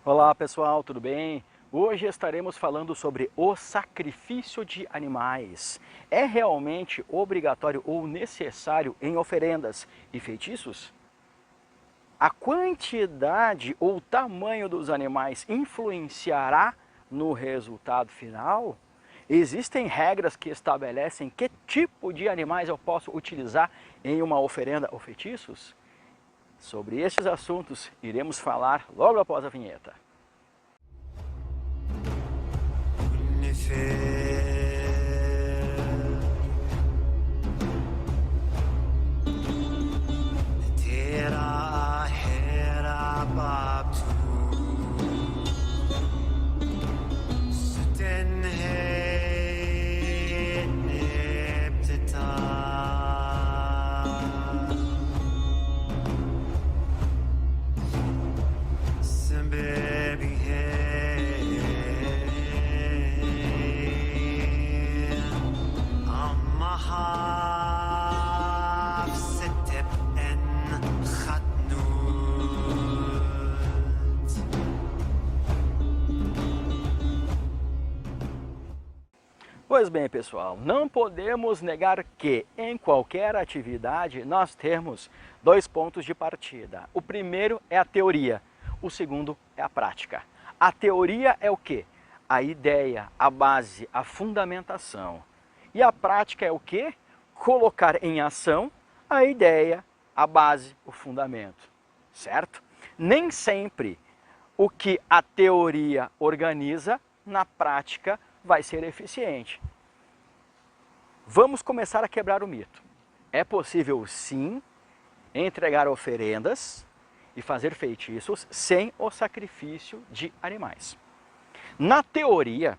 Olá pessoal, tudo bem? Hoje estaremos falando sobre o sacrifício de animais. É realmente obrigatório ou necessário em oferendas e feitiços? A quantidade ou tamanho dos animais influenciará no resultado final? Existem regras que estabelecem que tipo de animais eu posso utilizar em uma oferenda ou feitiços? Sobre esses assuntos iremos falar logo após a vinheta. Pois bem, pessoal, não podemos negar que em qualquer atividade nós temos dois pontos de partida. O primeiro é a teoria, o segundo é a prática. A teoria é o quê? A ideia, a base, a fundamentação. E a prática é o quê? Colocar em ação a ideia, a base, o fundamento, certo? Nem sempre o que a teoria organiza, na prática, vai ser eficiente. Vamos começar a quebrar o mito. É possível sim entregar oferendas e fazer feitiços sem o sacrifício de animais. Na teoria,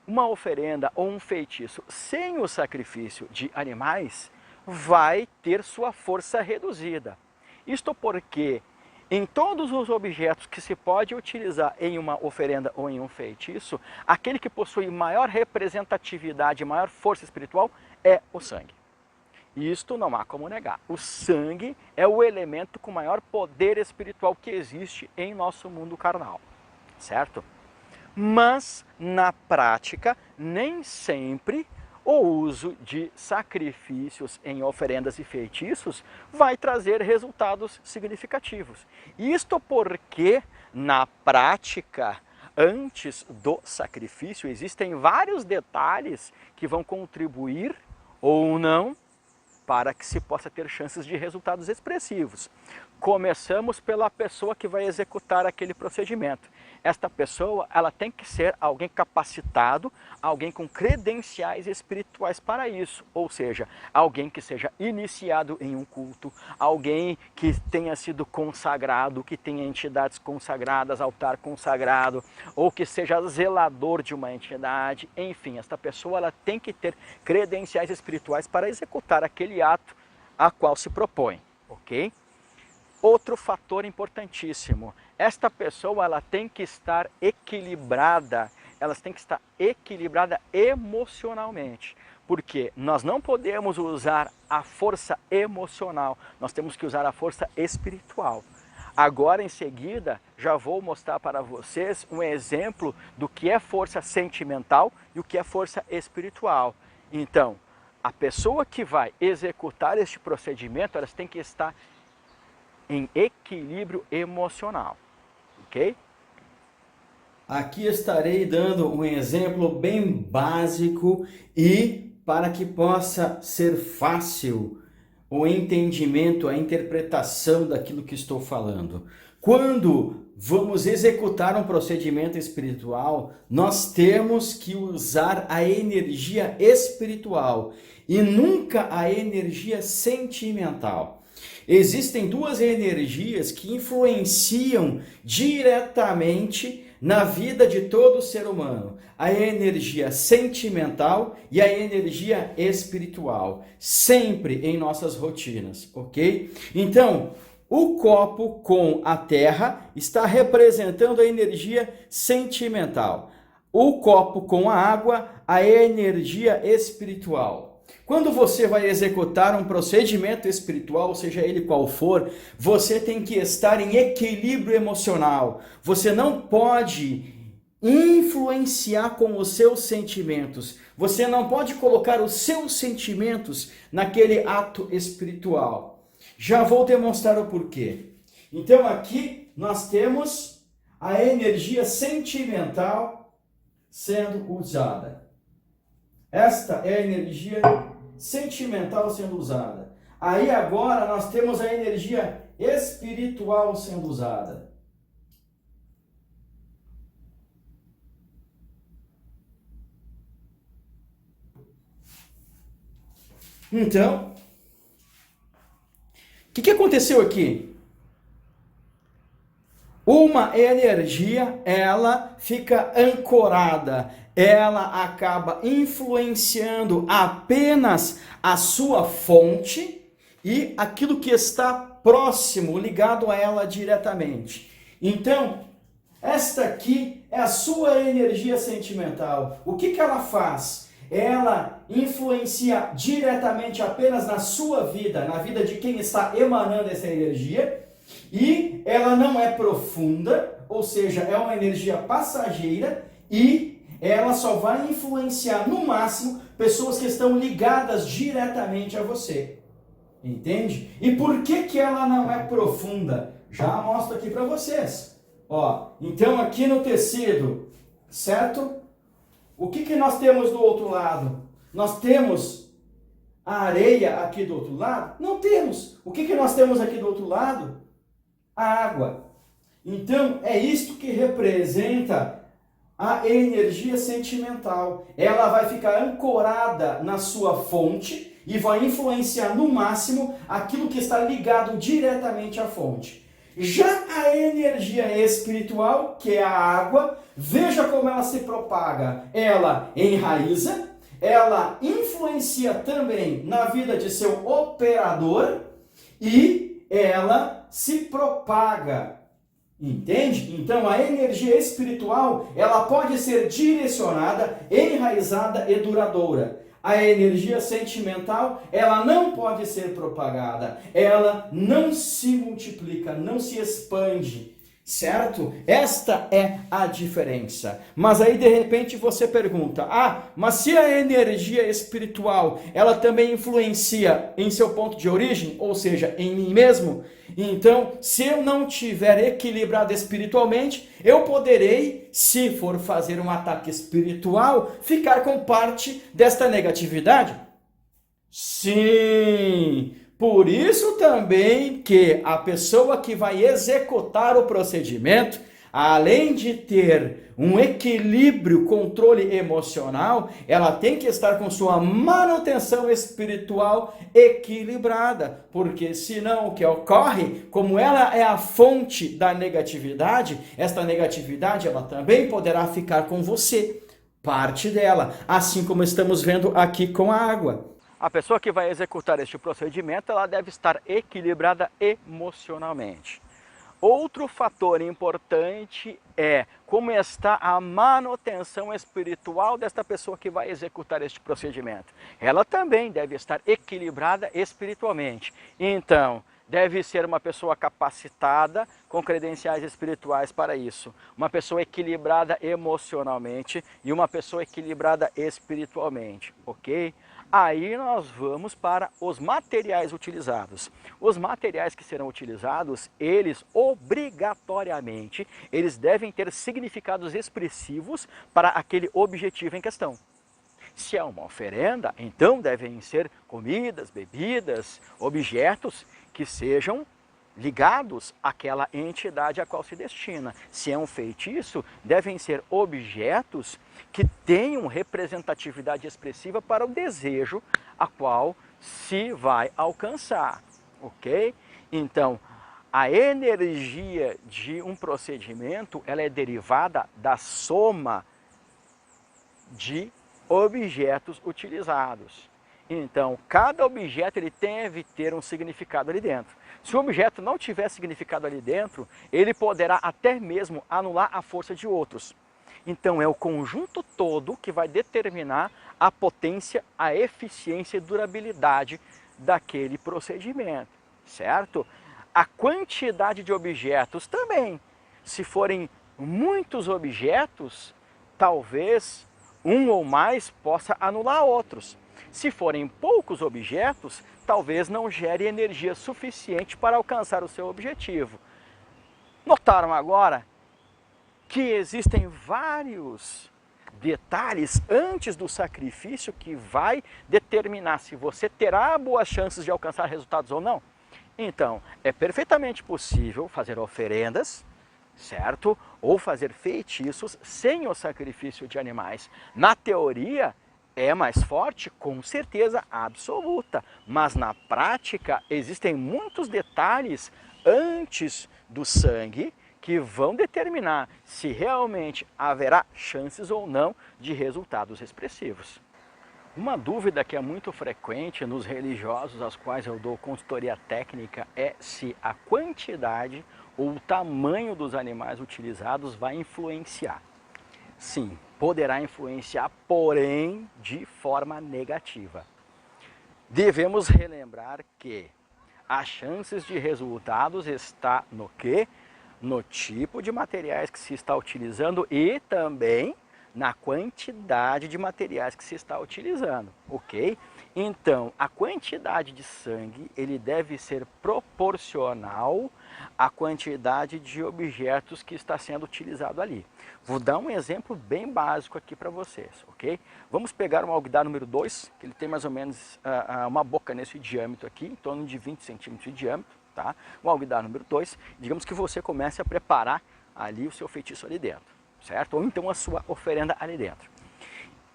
uma oferenda ou um feitiço sem o sacrifício de animais vai ter sua força reduzida. Isto porque em todos os objetos que se pode utilizar em uma oferenda ou em um feitiço, aquele que possui maior representatividade, maior força espiritual é o sangue. Isto não há como negar. O sangue é o elemento com maior poder espiritual que existe em nosso mundo carnal, certo? Mas, na prática, nem sempre o uso de sacrifícios em oferendas e feitiços vai trazer resultados significativos. Isto porque, na prática, antes do sacrifício, existem vários detalhes que vão contribuir ou não para que se possa ter chances de resultados expressivos. Começamos pela pessoa que vai executar aquele procedimento. Esta pessoa, ela tem que ser alguém capacitado, alguém com credenciais espirituais para isso, ou seja, alguém que seja iniciado em um culto, alguém que tenha sido consagrado, que tenha entidades consagradas, altar consagrado, ou que seja zelador de uma entidade, enfim, esta pessoa ela tem que ter credenciais espirituais para executar aquele ato a qual se propõe, ok? Outro fator importantíssimo, esta pessoa ela tem que estar equilibrada, ela tem que estar equilibrada emocionalmente, porque nós não podemos usar a força emocional, nós temos que usar a força espiritual. Agora, em seguida, já vou mostrar para vocês um exemplo do que é força sentimental e o que é força espiritual. Então, a pessoa que vai executar este procedimento, elas têm que estar em equilíbrio emocional, ok? Aqui estarei dando um exemplo bem básico e para que possa ser fácil o entendimento, a interpretação daquilo que estou falando. Quando vamos executar um procedimento espiritual, nós temos que usar a energia espiritual e nunca a energia sentimental. Existem duas energias que influenciam diretamente na vida de todo ser humano: a energia sentimental e a energia espiritual, sempre em nossas rotinas, ok? Então, o copo com a terra está representando a energia sentimental. O copo com a água, a energia espiritual. Quando você vai executar um procedimento espiritual, seja ele qual for, você tem que estar em equilíbrio emocional. Você não pode influenciar com os seus sentimentos. Você não pode colocar os seus sentimentos naquele ato espiritual. Já vou demonstrar o porquê. Então aqui nós temos a energia sentimental sendo usada. Esta é a energia sentimental sendo usada. Aí agora nós temos a energia espiritual sendo usada. Então, o que aconteceu aqui? Uma energia, ela fica ancorada, ela acaba influenciando apenas a sua fonte e aquilo que está próximo, ligado a ela diretamente. Então, esta aqui é a sua energia sentimental. O que ela faz? Ela influencia diretamente apenas na sua vida, na vida de quem está emanando essa energia, e ela não é profunda, ou seja, é uma energia passageira, e ela só vai influenciar no máximo pessoas que estão ligadas diretamente a você. Entende? E por que ela não é profunda? Já mostro aqui para vocês. Ó, então aqui no tecido, certo? O que nós temos do outro lado? Nós temos a areia aqui do outro lado? Não temos. O que nós temos aqui do outro lado? A água. Então, é isto que representa a energia sentimental. Ela vai ficar ancorada na sua fonte e vai influenciar no máximo aquilo que está ligado diretamente à fonte. Já a energia espiritual, que é a água, veja como ela se propaga. Ela enraiza, ela influencia também na vida de seu operador e ela se propaga. Entende? Então a energia espiritual, ela pode ser direcionada, enraizada e duradoura. A energia sentimental, ela não pode ser propagada, ela não se multiplica, não se expande, certo? Esta é a diferença. Mas aí de repente você pergunta, mas se a energia espiritual, ela também influencia em seu ponto de origem, ou seja, em mim mesmo, então se eu não tiver equilibrado espiritualmente, eu poderei, se for fazer um ataque espiritual, ficar com parte desta negatividade? Sim! Por isso também que a pessoa que vai executar o procedimento, além de ter um equilíbrio, controle emocional, ela tem que estar com sua manutenção espiritual equilibrada, porque senão o que ocorre, como ela é a fonte da negatividade, esta negatividade ela também poderá ficar com você, parte dela, assim como estamos vendo aqui com a água. A pessoa que vai executar este procedimento, ela deve estar equilibrada emocionalmente. Outro fator importante é como está a manutenção espiritual desta pessoa que vai executar este procedimento. Ela também deve estar equilibrada espiritualmente. Então, deve ser uma pessoa capacitada com credenciais espirituais para isso. Uma pessoa equilibrada emocionalmente e uma pessoa equilibrada espiritualmente, ok? Aí nós vamos para os materiais utilizados. Os materiais que serão utilizados, eles obrigatoriamente, eles devem ter significados expressivos para aquele objetivo em questão. Se é uma oferenda, então devem ser comidas, bebidas, objetos que sejam ligados àquela entidade a qual se destina. Se é um feitiço, devem ser objetos que tenham representatividade expressiva para o desejo a qual se vai alcançar, ok? Então, a energia de um procedimento, ela é derivada da soma de objetos utilizados. Então, cada objeto ele deve ter um significado ali dentro. Se o objeto não tiver significado ali dentro, ele poderá até mesmo anular a força de outros. Então é o conjunto todo que vai determinar a potência, a eficiência e durabilidade daquele procedimento, certo? A quantidade de objetos também. Se forem muitos objetos, talvez um ou mais possa anular outros. Se forem poucos objetos, talvez não gere energia suficiente para alcançar o seu objetivo. Notaram agora que existem vários detalhes antes do sacrifício que vai determinar se você terá boas chances de alcançar resultados ou não? Então, é perfeitamente possível fazer oferendas, certo? Ou fazer feitiços sem o sacrifício de animais. Na teoria, é mais forte, com certeza absoluta, mas na prática existem muitos detalhes antes do sangue que vão determinar se realmente haverá chances ou não de resultados expressivos. Uma dúvida que é muito frequente nos religiosos aos quais eu dou consultoria técnica é se a quantidade ou o tamanho dos animais utilizados vai influenciar. Sim, poderá influenciar, porém de forma negativa. Devemos relembrar que as chances de resultados está no quê? No tipo de materiais que se está utilizando e também na quantidade de materiais que se está utilizando, ok? Então, a quantidade de sangue, ele deve ser proporcional à quantidade de objetos que está sendo utilizado ali. Vou dar um exemplo bem básico aqui para vocês, ok? Vamos pegar um alguidar número 2, que ele tem mais ou menos uma boca nesse diâmetro aqui, em torno de 20 centímetros de diâmetro, tá? Um alguidar número 2, digamos que você comece a preparar ali o seu feitiço ali dentro, certo? Ou então a sua oferenda ali dentro.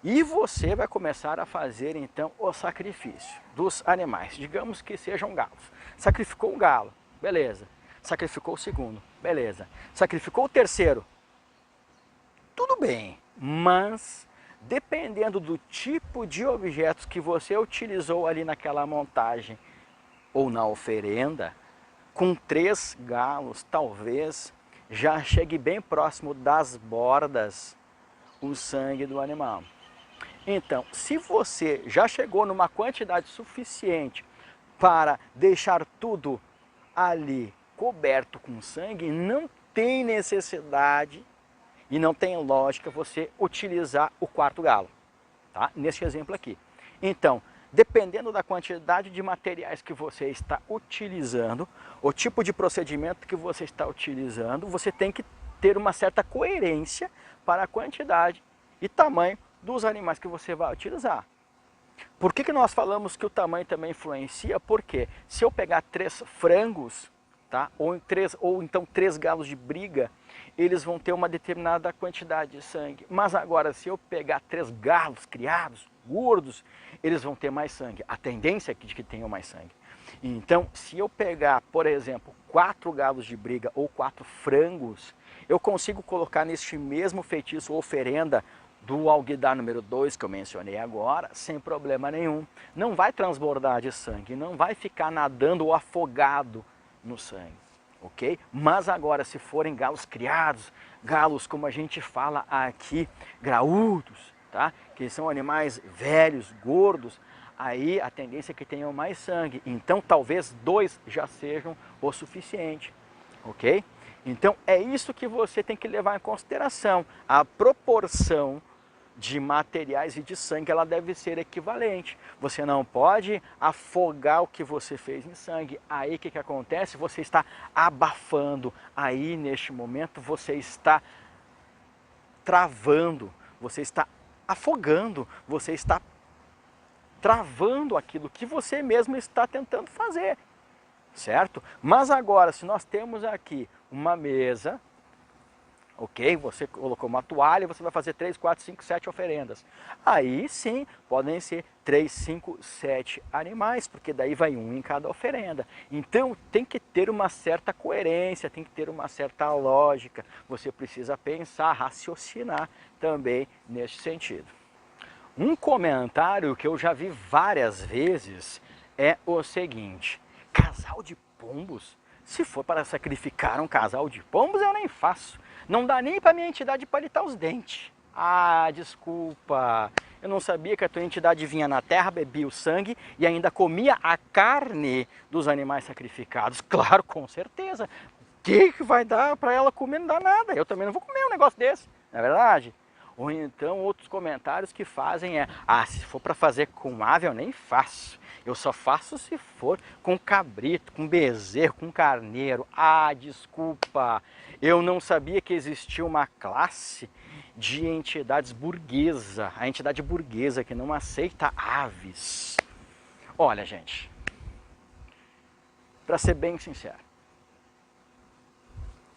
E você vai começar a fazer então o sacrifício dos animais, digamos que sejam galos. Sacrificou um galo, beleza. Sacrificou o segundo, beleza. Sacrificou o terceiro, tudo bem, mas dependendo do tipo de objetos que você utilizou ali naquela montagem ou na oferenda, com 3 galos talvez já chegue bem próximo das bordas o sangue do animal. Então, se você já chegou numa quantidade suficiente para deixar tudo ali coberto com sangue, não tem necessidade e não tem lógica você utilizar o 4º galo, tá? Nesse exemplo aqui. Então, dependendo da quantidade de materiais que você está utilizando, o tipo de procedimento que você está utilizando, você tem que ter uma certa coerência para a quantidade e tamanho dos animais que você vai utilizar. Por que nós falamos que o tamanho também influencia? Porque se eu pegar 3 frangos, tá? ou então 3 galos de briga, eles vão ter uma determinada quantidade de sangue. Mas agora, se eu pegar 3 galos criados, gordos, eles vão ter mais sangue. A tendência é de que tenham mais sangue. Então, se eu pegar, por exemplo, 4 galos de briga ou 4 frangos, eu consigo colocar neste mesmo feitiço ou oferenda do alguidar número 2 que eu mencionei agora, sem problema nenhum. Não vai transbordar de sangue, não vai ficar nadando ou afogado no sangue, ok? Mas agora, se forem galos criados, galos como a gente fala aqui, graúdos, tá? Que são animais velhos, gordos, aí a tendência é que tenham mais sangue. Então talvez 2 já sejam o suficiente, ok? Então é isso que você tem que levar em consideração. A proporção de materiais e de sangue, ela deve ser equivalente. Você não pode afogar o que você fez em sangue. Aí o que acontece? Você está abafando. Aí neste momento você está travando, você está afogando, você está travando aquilo que você mesmo está tentando fazer, certo? Mas agora, se nós temos aqui uma mesa, ok? Você colocou uma toalha e você vai fazer 3, 4, 5, 7 oferendas. Aí sim, podem ser 3, 5, 7 animais, porque daí vai um em cada oferenda. Então tem que ter uma certa coerência, tem que ter uma certa lógica. Você precisa pensar, raciocinar também nesse sentido. Um comentário que eu já vi várias vezes é o seguinte: casal de pombos Se for para sacrificar um casal de pombos, eu nem faço. Não dá nem para minha entidade palitar os dentes. Ah, desculpa. Eu não sabia que a tua entidade vinha na terra, bebia o sangue e ainda comia a carne dos animais sacrificados. Claro, com certeza. O que vai dar para ela comer? Não dá nada. Eu também não vou comer um negócio desse, não é verdade? Ou então outros comentários que fazem é: ah, se for para fazer com ave eu nem faço. Eu só faço se for com cabrito, com bezerro, com carneiro. Ah, desculpa. Eu não sabia que existia uma classe de entidades burguesa, a entidade burguesa que não aceita aves. Olha, gente, para ser bem sincero,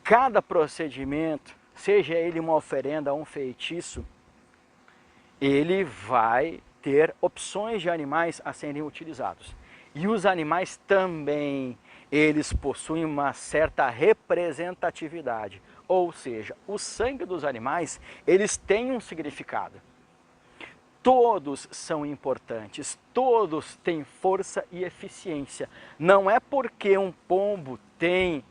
cada procedimento, seja ele uma oferenda ou um feitiço, ele vai ter opções de animais a serem utilizados. E os animais também, eles possuem uma certa representatividade. Ou seja, o sangue dos animais, eles têm um significado. Todos são importantes, todos têm força e eficiência. Não é porque um pombo tem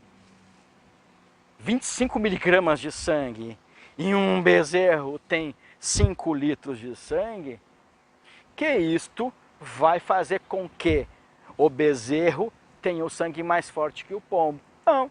25 miligramas de sangue e um bezerro tem 5 litros de sangue, que isto vai fazer com que o bezerro tenha o sangue mais forte que o pombo. Não.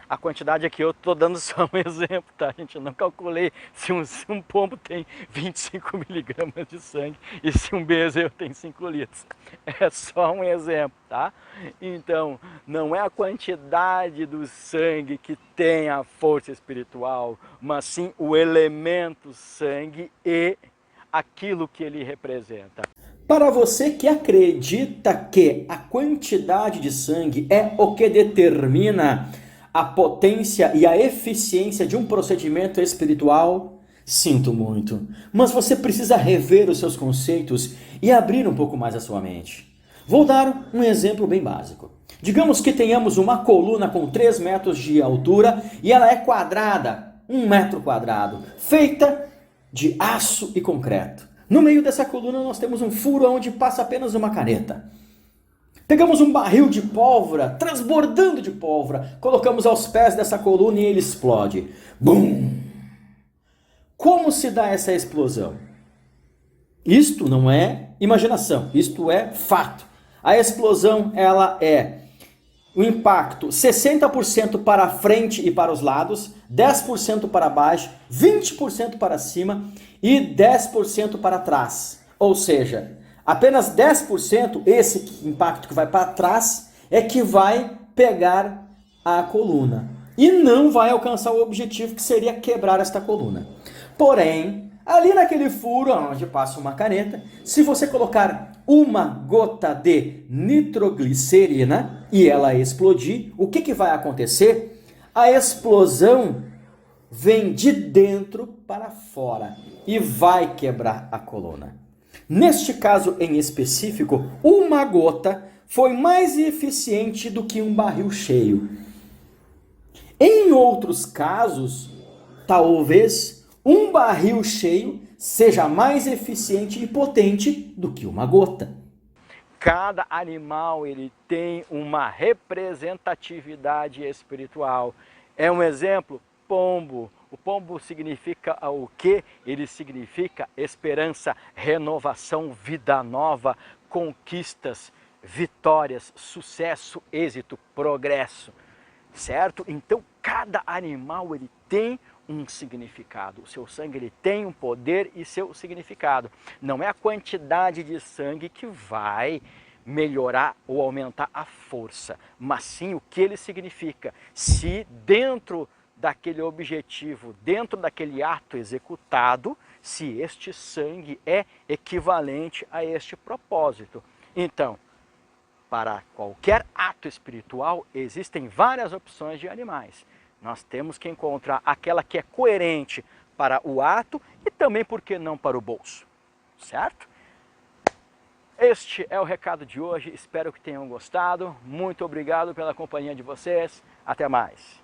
A quantidade aqui eu estou dando só um exemplo, tá, gente? Eu não calculei se um pombo tem 25 miligramas de sangue e se um bezerro tem 5 litros. É só um exemplo, tá? Então, não é a quantidade do sangue que tem a força espiritual, mas sim o elemento sangue e aquilo que ele representa. Para você que acredita que a quantidade de sangue é o que determina a potência e a eficiência de um procedimento espiritual, sinto muito, mas você precisa rever os seus conceitos e abrir um pouco mais a sua mente. Vou dar um exemplo bem básico. Digamos que tenhamos uma coluna com 3 metros de altura e ela é quadrada, 1 metro quadrado, feita de aço e concreto. No meio dessa coluna nós temos um furo onde passa apenas uma caneta. Pegamos um barril de pólvora, transbordando de pólvora, colocamos aos pés dessa coluna e ele explode. Bum! Como se dá essa explosão? Isto não é imaginação, isto é fato. A explosão, ela é o impacto 60% para a frente e para os lados, 10% para baixo, 20% para cima e 10% para trás. Ou seja, apenas 10%, esse impacto que vai para trás, é que vai pegar a coluna. E não vai alcançar o objetivo que seria quebrar esta coluna. Porém, ali naquele furo onde passa uma caneta, se você colocar uma gota de nitroglicerina e ela explodir, o que vai acontecer? A explosão vem de dentro para fora e vai quebrar a coluna. Neste caso em específico, uma gota foi mais eficiente do que um barril cheio. Em outros casos, talvez um barril cheio seja mais eficiente e potente do que uma gota. Cada animal ele tem uma representatividade espiritual. É um exemplo, pombo. O pombo significa o quê? Ele significa esperança, renovação, vida nova, conquistas, vitórias, sucesso, êxito, progresso. Certo? Então cada animal ele tem um significado. O seu sangue ele tem um poder e seu significado. Não é a quantidade de sangue que vai melhorar ou aumentar a força, mas sim o que ele significa. Se dentro daquele objetivo, dentro daquele ato executado, se este sangue é equivalente a este propósito. Então, para qualquer ato espiritual, existem várias opções de animais. Nós temos que encontrar aquela que é coerente para o ato e também, por que não, para o bolso. Certo? Este é o recado de hoje. Espero que tenham gostado. Muito obrigado pela companhia de vocês. Até mais.